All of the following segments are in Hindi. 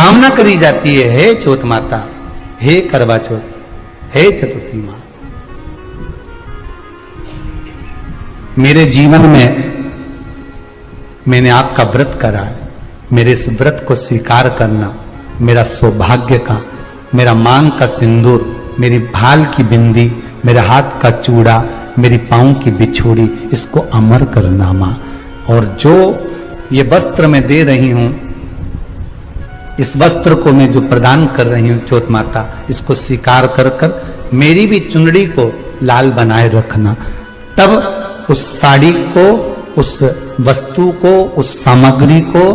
कामना करी जाती है, हे चौथ माता, हे करवा चौथ, हे चतुर्थी मां, मेरे जीवन में मैंने आपका व्रत करा है, मेरे इस व्रत को स्वीकार करना, मेरा सौभाग्य का, मेरा मांग का सिंदूर, मेरी भाल की बिंदी, मेरे हाथ का चूड़ा, मेरी पांव की बिछोड़ी, इसको अमर करना मां। और जो ये वस्त्र मैं दे रही हूं, इस वस्त्र को मैं जो प्रदान कर रही हूं चौथ माता, इसको स्वीकार कर कर मेरी भी चुनड़ी को लाल बनाए रखना। तब उस साड़ी को, उस वस्तु को, उस सामग्री को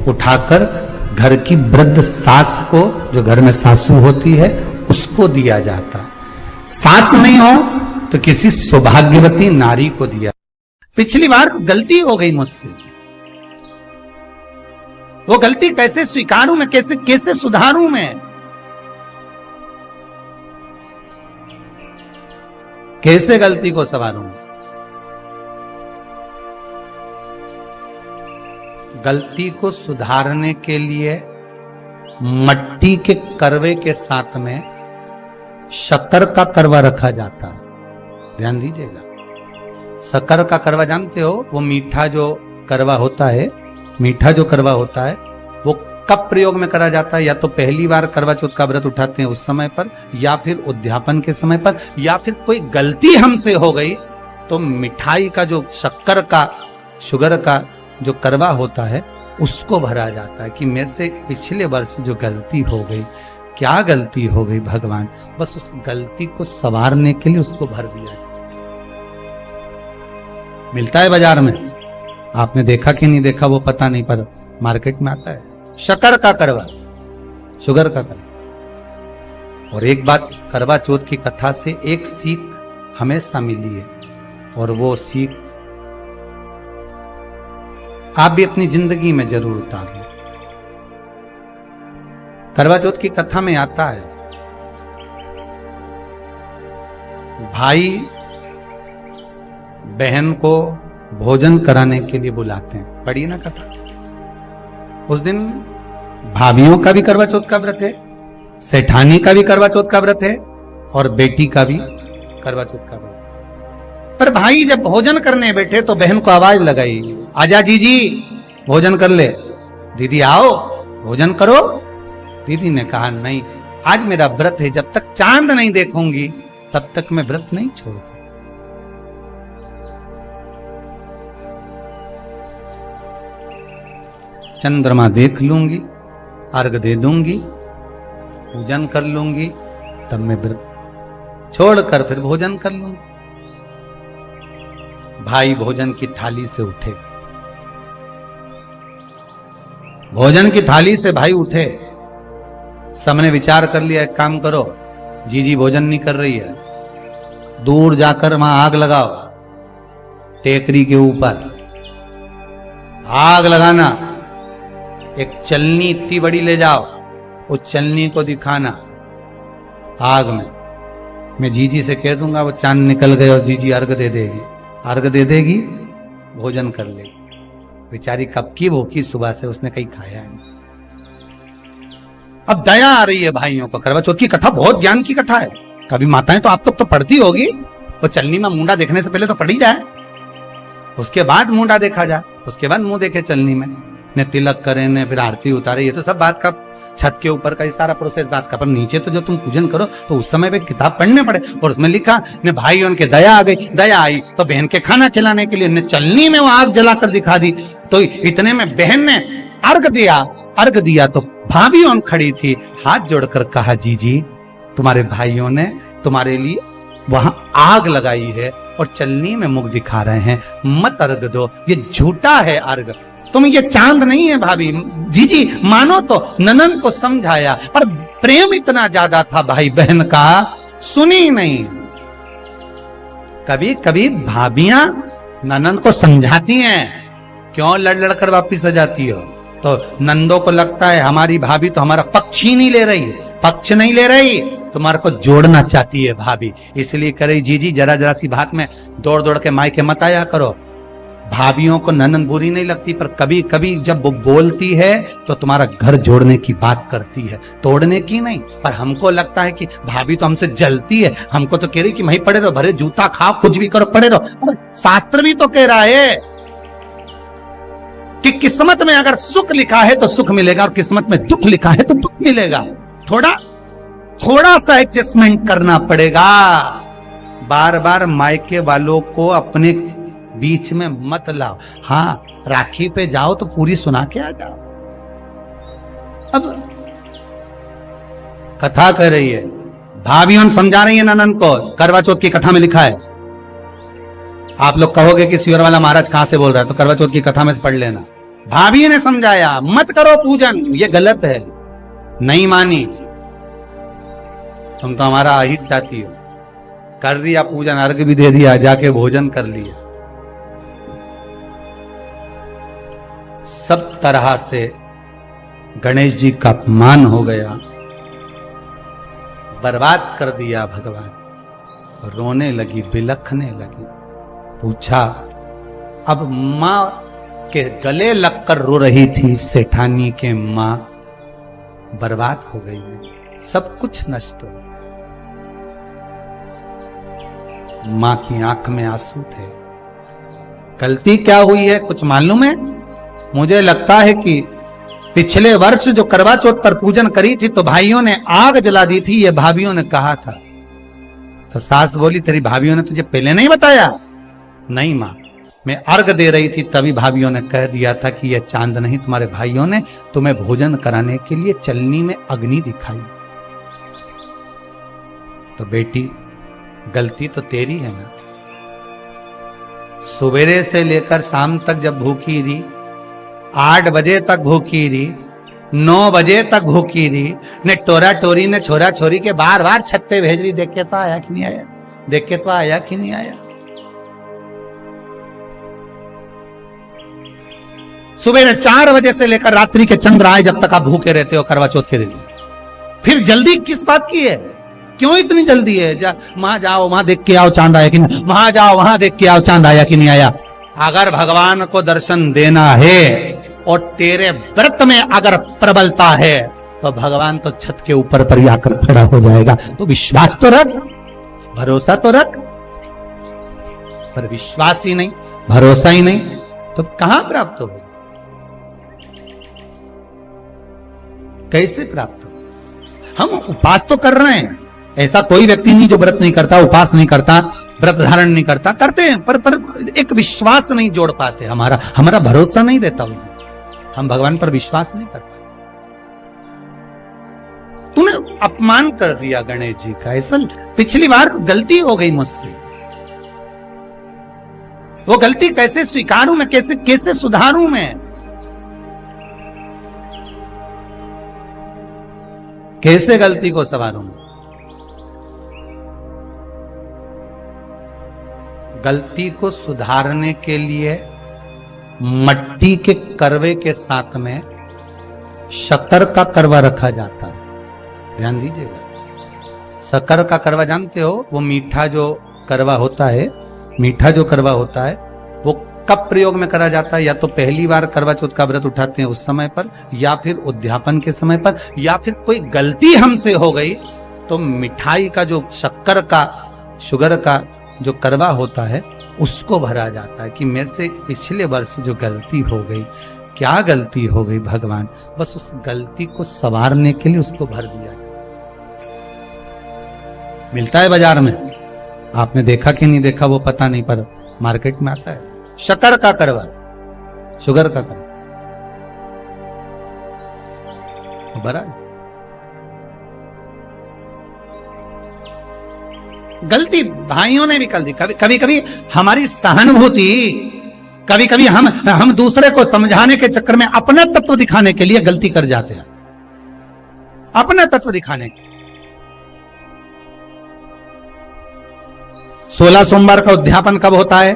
उठाकर घर की वृद्ध सास को, जो घर में सासू होती है, उसको दिया जाता है। सास नहीं हो तो किसी सौभाग्यवती नारी को दिया। पिछली बार गलती हो गई मुझसे, वो गलती कैसे स्वीकारूं मैं, कैसे कैसे सुधारूं मैं, कैसे गलती को संवारूं। गलती को सुधारने के लिए मट्टी के करवे के साथ में शक्कर का करवा रखा जाता है। ध्यान दीजिएगा, शक्कर का करवा जानते हो, वो मीठा जो करवा होता है, मीठा जो करवा होता है, वो कब प्रयोग में करा जाता है? या तो पहली बार करवा चौथ का व्रत उठाते हैं उस समय पर, या फिर उद्यापन के समय पर, या फिर कोई गलती हमसे हो गई तो मिठाई का जो शक्कर का, शुगर का जो करवा होता है, उसको भरा जाता है कि मेरे से पिछले वर्ष जो गलती हो गई, क्या गलती हो गई भगवान, बस उस गलती को संवारने के लिए उसको भर दिया जाए। मिलता है बाजार में, आपने देखा कि नहीं देखा वो पता नहीं, पर मार्केट में आता है शक्कर का करवा, शुगर का करवा। और एक बात करवा चौथ की कथा से एक सीख हमेशा मिली है, और वो सीख आप भी अपनी जिंदगी में जरूर उतारो। करवा चौथ की कथा में आता है, भाई बहन को भोजन कराने के लिए बुलाते हैं। पढ़िए ना कथा। उस दिन भाभियों का भी करवा चौथ का व्रत है, सेठानी का भी करवा चौथ का व्रत है, और बेटी का भी करवा चौथ का व्रत। पर भाई जब भोजन करने बैठे तो बहन को आवाज लगाई, आजा जीजी भोजन कर ले। दीदी आओ भोजन करो। दीदी ने कहा नहीं, आज मेरा व्रत है, जब तक चांद नहीं देखूंगी तब तक मैं व्रत नहीं छोड़ सकती। चंद्रमा देख लूंगी, अर्घ दे दूंगी, पूजन कर लूंगी, तब मैं व्रत छोड़कर फिर भोजन कर लूंगी। भाई भोजन की थाली से उठे, भोजन की थाली से भाई उठे। सबने विचार कर लिया, एक काम करो, जीजी भोजन नहीं कर रही है, दूर जाकर वहां आग लगाओ, टेकरी के ऊपर आग लगाना, एक चलनी इतनी बड़ी ले जाओ, उस चलनी को दिखाना आग में। मैं जीजी से कह दूंगा वो चांद निकल गए और जीजी अर्घ दे देगी, अर्घ दे देगी, भोजन कर लेगी। बेचारी कब की भूखी, सुबह से उसने कहीं खाया नहीं। अब दया आ रही है भाइयों को। करवा चौथ की कथा बहुत ज्ञान की कथा है, कभी माताएं तो आप तो पढ़ती होगी। वो चलनी में मुंडा देखने से पहले तो पढ़ी जाए, उसके बाद मुंडा देखा जाए, उसके बाद मुंह देखे चलनी में, ने तिलक करे, ने फिर आरती उतारे। ये तो सब बात का छत के ऊपर का सारा प्रोसेस बात का, पर नीचे तो जो तुम पूजन करो तो उस समय पे किताब पढ़ने पड़े। और उसमें लिखा ने भाई उनके दया आ गई, दया आई तो बहन के खाना खिलाने के लिए ने चलनी में वो आग जलाकर दिखा दी। तो इतने में बहन ने अर्घ दिया, अर्घ दिया तो भाभी उन खड़ी थी, हाथ जोड़कर कहा, जीजी तुम्हारे भाइयों ने तुम्हारे लिए वहां आग लगाई है और चलनी में मुख दिखा रहे हैं, मत अर्घ दो, ये झूठा है अर्घ, तुम ये चांद नहीं है भाभी। जीजी मानो तो ननन को समझाया, पर प्रेम इतना ज्यादा था भाई बहन का, सुनी नहीं। कभी कभी भाभियां ननन को समझाती हैं, क्यों लड़ लड़ कर वापिस आ जाती हो? तो नंदों को लगता है हमारी भाभी तो हमारा पक्ष ही नहीं ले रही, पक्ष नहीं ले रही, तुम्हारे को जोड़ना चाहती है भाभी, इसलिए करे जीजी जरा जरा सी बात में दौड़ दौड़ के मायके मत आया करो। भाभियों को ननन बुरी नहीं लगती, पर कभी कभी जब वो बोलती है तो तुम्हारा घर जोड़ने की बात करती है, तोड़ने की नहीं। पर हमको लगता है कि भाभी तो हमसे जलती है, हमको तो कह रही कि वहीं पड़े रहो, भरे जूता खाओ, कुछ भी करो, पड़े रहो। शास्त्र भी तो कह रहा है कि किस्मत में अगर सुख लिखा है तो सुख मिलेगा, और किस्मत में दुख लिखा है तो दुख मिलेगा। थोड़ा सा एडजस्टमेंट करना पड़ेगा। बार बार मायके वालों को अपने बीच में मत लाओ। हाँ, राखी पे जाओ तो पूरी सुना के आ जाओ। अब कथा कर रही है, भाभियों समझा रही है ननन को, करवा चौथ की कथा में लिखा है। आप लोग कहोगे कि सिवर वाला महाराज कहां से बोल रहा है, तो करवा चौथ की कथा में से पढ़ लेना। भाभी ने समझाया मत करो पूजन, ये गलत है। नहीं मानी, तुम तो हमारा अहित चाहती हो। कर दिया पूजन, अर्घ भी दे दिया, जाके भोजन कर लिया। सब तरह से गणेश जी का अपमान हो गया, बर्बाद कर दिया भगवान। रोने लगी, बिलखने लगी। पूछा, अब मां के गले लगकर रो रही थी सेठानी के मां, बर्बाद हो गई, सब कुछ नष्ट हो। मां की आंख में आंसू थे। गलती क्या हुई है कुछ मालूम है? मुझे लगता है कि पिछले वर्ष जो करवा चौथ पर पूजन करी थी तो भाइयों ने आग जला दी थी, ये भाभियों ने कहा था। तो सास बोली, तेरी भाभियों ने तुझे पहले नहीं बताया? नहीं मां, मैं अर्घ दे रही थी तभी भाभियों ने कह दिया था कि यह चांद नहीं, तुम्हारे भाइयों ने तुम्हें भोजन कराने के लिए चलनी में अग्नि दिखाई। तो बेटी, गलती तो तेरी है ना। सवेरे से लेकर शाम तक जब भूखी रही, 8 बजे तक भूखी रही, 9 बजे तक भूखी रही, ने टोरा टोरी ने छोरा छोरी के बार बार छत पे भेज रही, देख के तो आया कि नहीं आया, देख के तो आया कि नहीं आया। सुबह 4 बजे से लेकर रात्रि के चंद्र आए जब तक आप भूखे रहते हो करवा चौथ के दिन। फिर जल्दी किस बात की है? क्यों इतनी जल्दी है? वहां जाओ, वहां देख के आओ चांद आया कि नहीं, वहां जाओ, वहां देख के आओ चांद आया कि नहीं आया। अगर भगवान को दर्शन देना है और तेरे व्रत में अगर प्रबलता है तो भगवान तो छत के ऊपर पर आकर खड़ा हो जाएगा। तो विश्वास तो रख, भरोसा तो रख। पर विश्वास ही नहीं, भरोसा ही नहीं, तो कहां प्राप्त हो? कैसे प्राप्त हो? हम उपास तो कर रहे हैं, ऐसा कोई व्यक्ति नहीं जो व्रत नहीं करता, उपास नहीं करता, व्रत धारण नहीं करता, करते हैं, पर एक विश्वास नहीं जोड़ पाते। हमारा भरोसा नहीं रहता उन्हें, हम भगवान पर विश्वास नहीं कर पाते। तूने अपमान कर दिया गणेश जी का। ऐसा पिछली बार गलती हो गई मुझसे, वो गलती कैसे स्वीकारूं मैं, कैसे सुधारूं मैं, कैसे गलती को संवारूं? गलती को सुधारने के लिए मट्टी के करवे के साथ में शक्कर का करवा रखा जाता है। ध्यान दीजिएगा, शक्कर का करवा जानते हो, वो मीठा जो करवा होता है, मीठा जो करवा होता है वो कब प्रयोग में करा जाता है? या तो पहली बार करवा चौथ का व्रत उठाते हैं उस समय पर, या फिर उद्यापन के समय पर, या फिर कोई गलती हमसे हो गई तो मिठाई का जो शक्कर का, शुगर का जो करवा होता है उसको भरा जाता है कि मेरे से पिछले वर्ष जो गलती हो गई, क्या गलती हो गई भगवान, बस उस गलती को संवारने के लिए उसको भर दिया जाए। मिलता है बाजार में, आपने देखा कि नहीं देखा वो पता नहीं, पर मार्केट में आता है शक्कर का करवा, शुगर का करवा भरा। गलती भाइयों ने भी कर दी। कभी कभी हमारी सहानुभूति, कभी कभी हम दूसरे को समझाने के चक्कर में अपना तत्व दिखाने के लिए गलती कर जाते हैं, अपना तत्व दिखाने के। 16 सोमवार का उद्यापन कब होता है?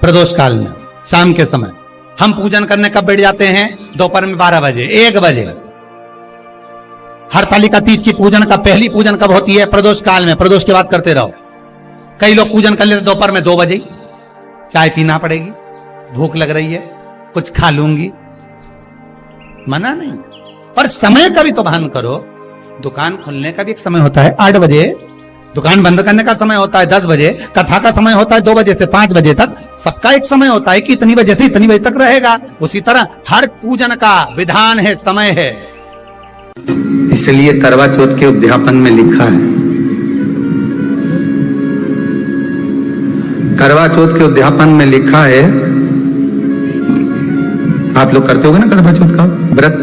प्रदोष काल में, शाम के समय। हम पूजन करने कब बैठ जाते हैं? दोपहर में 12 बजे, 1 बजे। हरतालिका तीज की पूजन का पहली पूजन कब होती है? प्रदोष काल में। प्रदोष की बात करते रहो। कई लोग पूजन कर लेते दोपहर में 2 बजे, चाय पीना पड़ेगी, भूख लग रही है, कुछ खा लूंगी, मना नहीं। पर समय का भी तो भान करो। दुकान खुलने का भी एक समय होता है 8 बजे, दुकान बंद करने का समय होता है 10 बजे, कथा का समय होता है 2 बजे से 5 बजे तक। सबका एक समय होता है कि इतनी बजे से इतनी बजे तक रहेगा। उसी तरह हर पूजन का विधान है, समय है। इसलिए करवा चौथ के उद्यापन में लिखा है, करवा चौथ के उद्यापन में लिखा है, आप लोग करते होगे ना करवा चौथ का व्रत,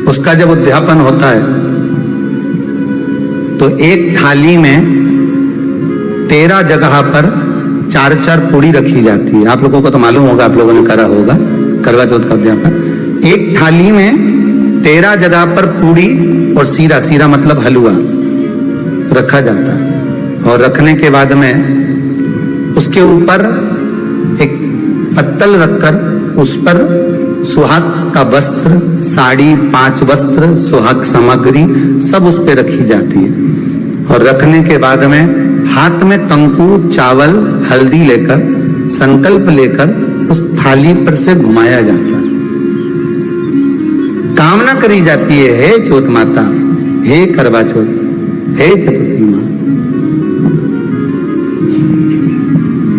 उसका जब उद्यापन होता है तो एक थाली में 13 जगह पर 4-4 पूड़ी रखी जाती है। आप लोगों को तो मालूम होगा, आप लोगों ने करा होगा करवा चौथ का उद्यापन। एक थाली में 13 जगह पर पूड़ी और सीरा, सीरा मतलब हलवा रखा जाता है। और रखने के बाद में उसके ऊपर एक पत्तल रखकर उस पर सुहाग का वस्त्र, साड़ी, 5 वस्त्र, सुहाग सामग्री सब उस पर रखी जाती है। और रखने के बाद में हाथ में कंकु, चावल, हल्दी लेकर, संकल्प लेकर उस थाली पर से घुमाया जाता है। कामना करी जाती है, हे चौथ माता, हे करवा चौथ, हे चतुर्थी माँ,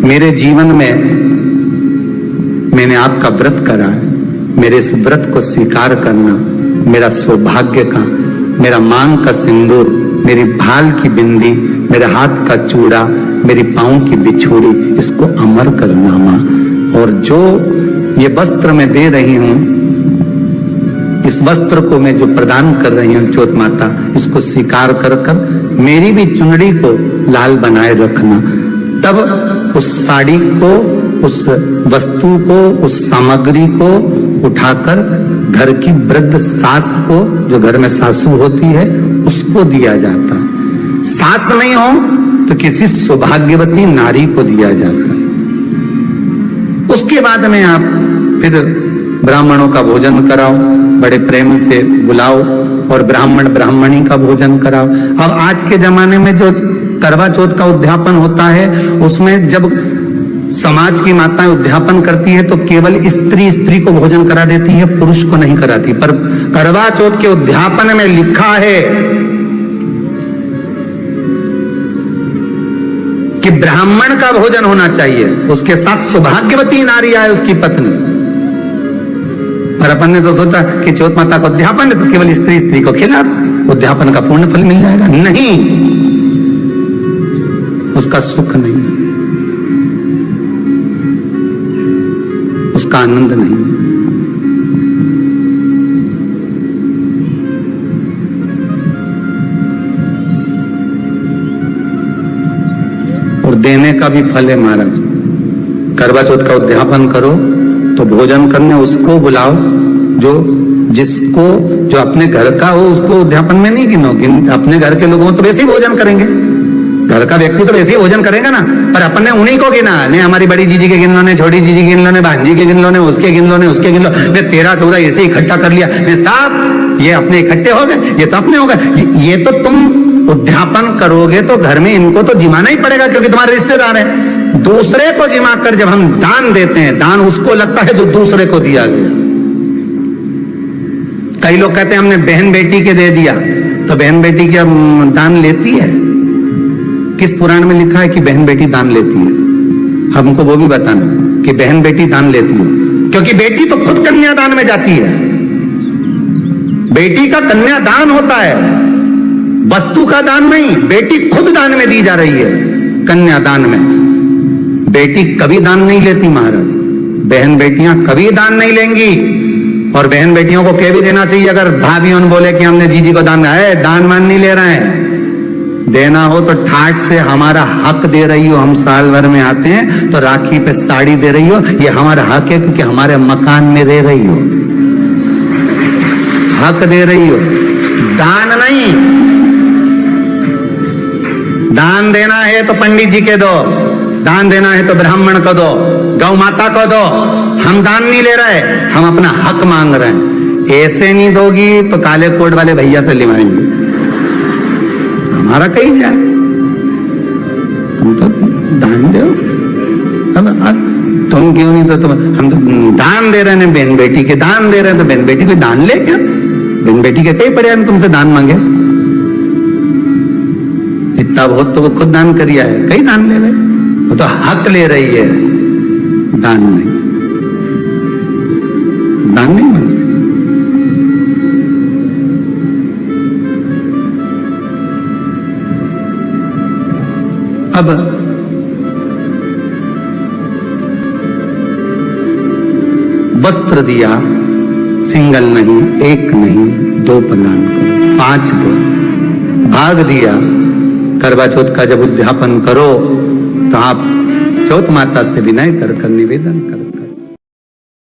मेरे जीवन में मैंने आपका व्रत करा है, मेरे इस व्रत को स्वीकार करना, मेरा सौभाग्य का, मेरा मांग का सिंदूर, मेरी भाल की बिंदी, मेरे हाथ का चूड़ा, मेरी पांव की बिछोड़ी, इसको अमर करना मां। और जो ये वस्त्र मैं दे रही हूं, इस वस्त्र को मैं जो प्रदान कर रही हूं चौथ माता, इसको स्वीकार कर कर मेरी भी चुनड़ी को लाल बनाए रखना। तब उस साड़ी को, उस वस्तु को, उस सामग्री को उठाकर घर की वृद्ध सास को, जो घर में सासू होती है, उसको दिया जाता है। सास नहीं हो तो किसी सौभाग्यवती नारी को दिया जाता है। उसके बाद में आप फिर ब्राह्मणों का भोजन कराओ, बड़े प्रेम से बुलाओ और ब्राह्मण ब्राह्मणी का भोजन कराओ। अब आज के जमाने में जो करवा चौथ का उद्यापन होता है, उसमें जब समाज की माताएं उद्यापन करती है तो केवल स्त्री को भोजन करा देती है, पुरुष को नहीं कराती। पर करवा चौथ के उद्यापन में लिखा है कि ब्राह्मण का भोजन होना चाहिए, उसके साथ सौभाग्यवती नारी आए, उसकी पत्नी। पर अपन ने तो सोचा कि चौथ माता का उद्यापन है तो केवल स्त्री को खिला, उद्यापन का पूर्ण फल मिल जाएगा। नहीं, उसका सुख नहीं है, उसका आनंद नहीं है। और देने का भी फल है महाराज। करवा चौथ का उद्यापन करो तो भोजन करने उसको बुलाओ जो अपने घर का हो, उसको उद्यापन में नहीं गिनो। अपने घर के लोगों तो वैसे ही भोजन करेंगे, घर का व्यक्ति तो वैसे ही भोजन करेगा ना, पर अपन ने उन्हीं को गिना। नहीं हमारी बड़ी जीजी के गिन लो, ने छोटी जीजी गिन लो, ने भांजी के गिन लो, ने उसके गिन लो, ने उसके गिन लो, ने 13-14 ऐसे इकट्ठा कर लिया, ने साहब ये अपने इकट्ठे हो गए, ये तो अपने हो गए। ये तो तुम उद्यापन करोगे तो घर में इनको तो जिमाना ही पड़ेगा, क्योंकि तुम्हारे रिश्तेदार हैं। दूसरे को जिमा कर जब हम दान देते हैं, दान उसको लगता है जो दूसरे को दिया गया। कई लोग कहते हैं हमने बहन बेटी के दे दिया, तो बहन बेटी क्या दान लेती है? किस पुराण में लिखा है कि बहन बेटी दान लेती है? हमको वो भी बताना कि बहन बेटी दान लेती हो, क्योंकि बेटी तो खुद कन्यादान में जाती है। बेटी का कन्यादान होता है, वस्तु का दान नहीं। बेटी खुद दान में दी जा रही है, कन्यादान में। बेटी कभी दान नहीं लेती महाराज, बहन बेटियां कभी दान नहीं लेंगी। और बहन बेटियों को कह भी देना चाहिए, अगर भाभी बोले कि हमने जीजी को दान है, दान मान नहीं ले रहे हैं। देना हो तो ठाट से हमारा हक दे रही हो। हम साल भर में आते हैं तो राखी पे साड़ी दे रही हो, ये हमारा हक है, क्योंकि हमारे मकान में रह रही हो, हक दे रही हो, दान नहीं। दान देना है तो पंडित जी के दो, दान देना है तो ब्राह्मण को दो, गौ माता को दो। हम दान नहीं ले रहे, हम अपना हक मांग रहे हैं। ऐसे नहीं दोगी तो काले कोट वाले भैया से लिवाएंगे, हमारा कहीं जाए, तुम तो दान दो। अब तुम क्यों नहीं, तो तुम, हम तो दान दे रहे हैं, बहन बेटी के दान दे रहे हैं, तो बहन बेटी कोई दान ले क्या? बहन बेटी के कई पड़े हम तुमसे दान मांगे? इतना बहुत तो वो खुद दान करिया है, कई दान ले रहे, वो तो हक ले रही है, दान नहीं, दान नहीं मांग रही। अब वस्त्र दिया, सिंगल नहीं, एक नहीं, 2 प्रदान करो, 5 दो। भाग दिया, करवा चौथ का जब उद्यापन करो तो आप चौथ माता से विनय कर निवेदन कर